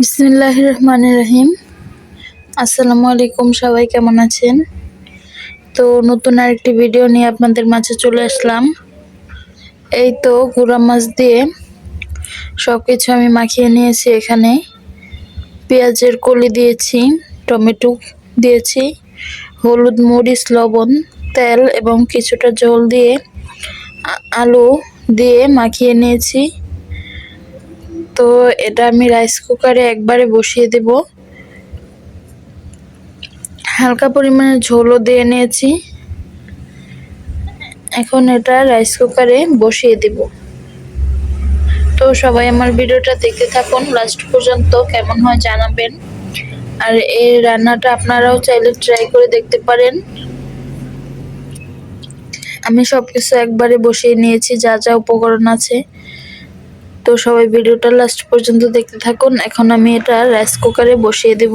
বিসমিল্লাহির রহমানির রহিম। আসসালামু আলাইকুম, সবাই কেমন আছেন? তো নতুন আরেকটি ভিডিও নিয়ে আপনাদের মাঝে চলে আসলাম। এই তো গুঁড়া মাছ দিয়ে সবকিছু আমি মাখিয়ে নিয়েছি। এখানে পেঁয়াজের কলি দিয়েছি, টমেটো দিয়েছি, হলুদ, মরিচ, লবণ, তেল এবং কিছুটা জল দিয়ে আলু দিয়ে মাখিয়ে নিয়েছি। তো এটা আমি রাইস কুকারে একবারে বসিয়ে দেব। হালকা পরিমাণে ঝোলও দিয়ে নিয়েছি। এখন এটা রাইস কুকারে বসিয়ে দেব। তো সবাই আমার ভিডিওটা দেখতে থাকুন লাস্ট পর্যন্ত, কেমন হয় জানাবেন। আর এই রান্নাটা আপনারাও চাইলে ট্রাই করে দেখতে পারেন। আমি সবকিছু একবারে বসিয়ে নিয়েছি, যা যা উপকরণ আছে। তো সবাই ভিডিওটা লাস্ট পর্যন্ত দেখতে থাকুন। এখন আমি এটা রাইস কুকারে বসিয়ে দেব।